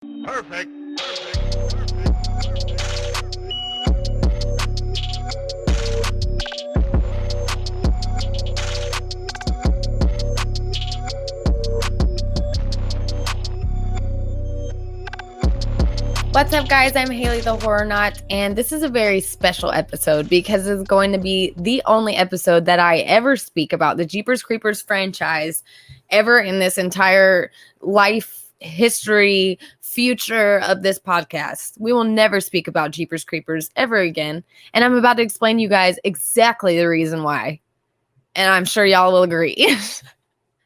Perfect. What's up, guys? I'm Haley the Horrornaut, and this is a very special episode because it's going to be the only episode that I ever speak about the Jeepers Creepers franchise ever in this entire life, history, future of this podcast. We will never speak about Jeepers Creepers ever again, and I'm about to explain to you guys exactly the reason why, and I'm sure y'all will agree.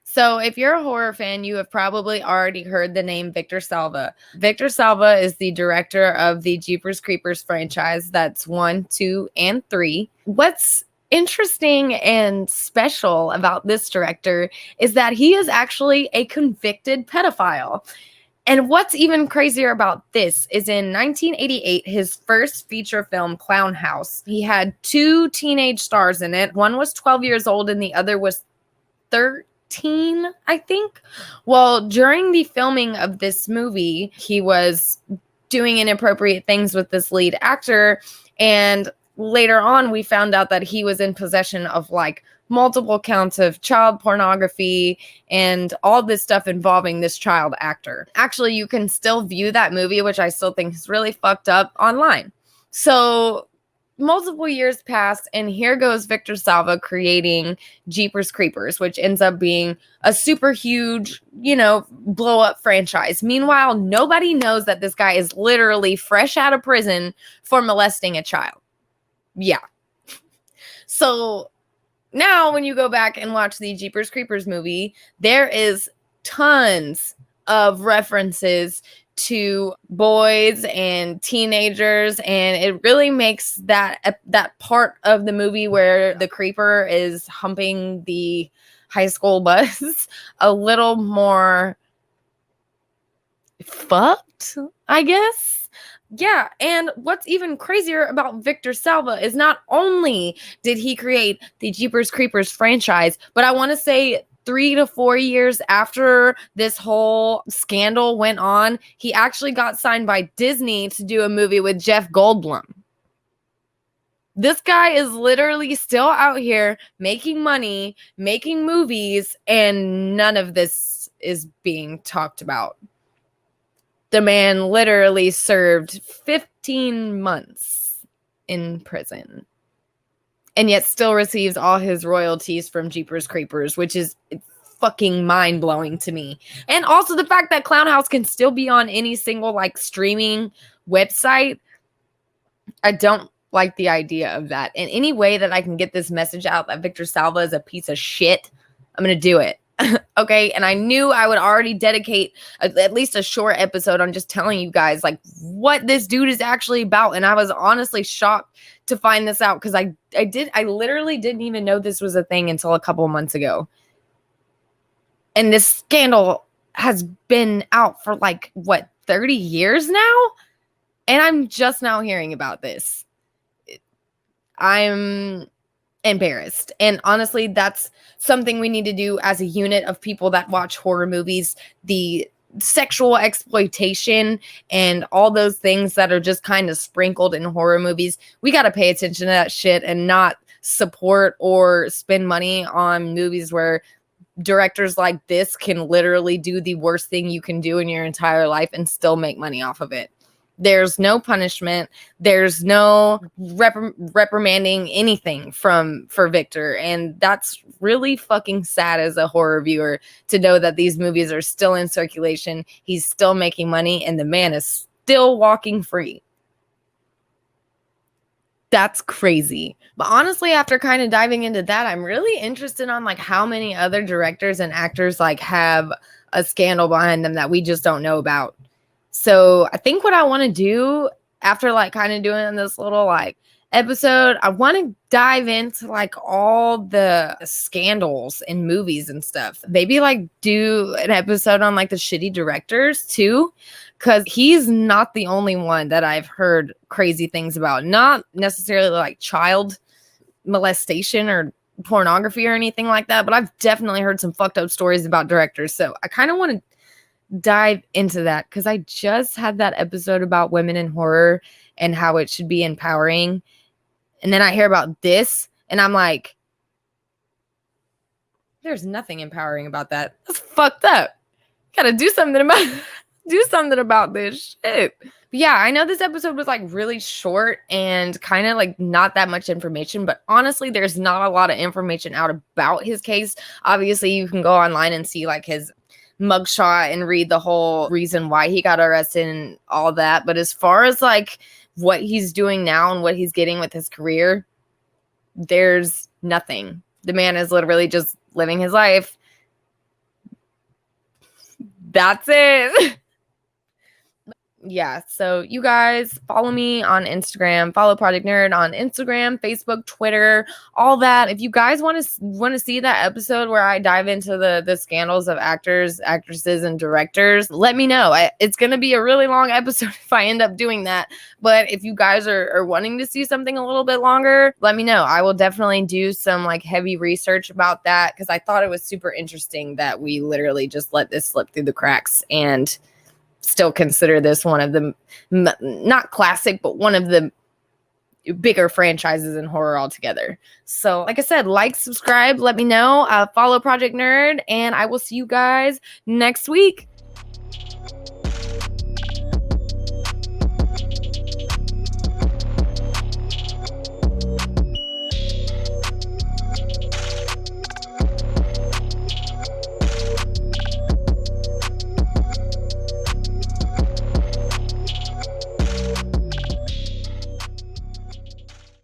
So if you're a horror fan, you have probably already heard the name Victor Salva. Victor Salva is the director of the Jeepers Creepers franchise. That's 1, 2, and 3. What's interesting and special about this director is that he is actually a convicted pedophile. And what's even crazier about this is in 1988, his first feature film, Clown House, he had 2 teenage stars in it. One was 12 years old and the other was 13. I think. Well, during the filming of this movie, he was doing inappropriate things with this lead actor, and later on we found out that he was in possession of like multiple counts of child pornography and all this stuff involving this child actor. Actually, you can still view that movie, which I still think is really fucked up, online. So multiple years pass, and here goes Victor Salva creating Jeepers Creepers, which ends up being a super huge, blow up franchise. Meanwhile, nobody knows that this guy is literally fresh out of prison for molesting a child. Yeah. So now when you go back and watch the Jeepers Creepers movie, there is tons of references to boys and teenagers, and it really makes that part of the movie where the creeper is humping the high school bus a little more fucked, I guess. Yeah, and what's even crazier about Victor Salva is not only did he create the Jeepers Creepers franchise, but I want to say 3 to 4 years after this whole scandal went on, he actually got signed by Disney to do a movie with Jeff Goldblum. This guy is literally still out here making money, making movies, and none of this is being talked about. The man literally served 15 months in prison and yet still receives all his royalties from Jeepers Creepers, which is fucking mind-blowing to me. And also the fact that Clown House can still be on any single like streaming website. I don't like the idea of that. In any way that I can get this message out that Victor Salva is a piece of shit, I'm going to do it. Okay, and I knew I would already dedicate at least a short episode on just telling you guys like what this dude is actually about, and I was honestly shocked to find this out because I literally didn't even know this was a thing until a couple months ago. And this scandal has been out for like 30 years now, and I'm just now hearing about this. I'm embarrassed. And honestly, that's something we need to do as a unit of people that watch horror movies. The sexual exploitation and all those things that are just kind of sprinkled in horror movies. We got to pay attention to that shit and not support or spend money on movies where directors like this can literally do the worst thing you can do in your entire life and still make money off of it. There's no punishment. There's no reprimanding anything for Victor. And that's really fucking sad as a horror viewer to know that these movies are still in circulation. He's still making money and the man is still walking free. That's crazy. But honestly, after kind of diving into that, I'm really interested on like how many other directors and actors like have a scandal behind them that we just don't know about. So I think what I want to do after like kind of doing this little like episode, I want to dive into like all the scandals in movies and stuff. Maybe like do an episode on like the shitty directors too, because he's not the only one that I've heard crazy things about. Not necessarily like child molestation or pornography or anything like that, but I've definitely heard some fucked up stories about directors. So I kind of want to dive into that because I just had that episode about women in horror and how it should be empowering. And then I hear about this and I'm like, there's nothing empowering about that. That's fucked up. Gotta do something about this shit. But yeah, I know this episode was like really short and kind of like not that much information, but honestly, there's not a lot of information out about his case. Obviously, you can go online and see like his mugshot and read the whole reason why he got arrested and all that. But as far as like what he's doing now and what he's getting with his career, there's nothing. The man is literally just living his life. That's it. Yeah, so you guys follow me on Instagram, follow Project Nerd on Instagram, Facebook, Twitter, all that. If you guys want to see that episode where I dive into the scandals of actors, actresses, and directors, let me know. It's gonna be a really long episode if I end up doing that. But if you guys are wanting to see something a little bit longer, let me know. I will definitely do some like heavy research about that because I thought it was super interesting that we literally just let this slip through the cracks and still consider this one of the not classic, but one of the bigger franchises in horror altogether. So like I said, like, subscribe, let me know, follow Project Nerd, and I will see you guys next week.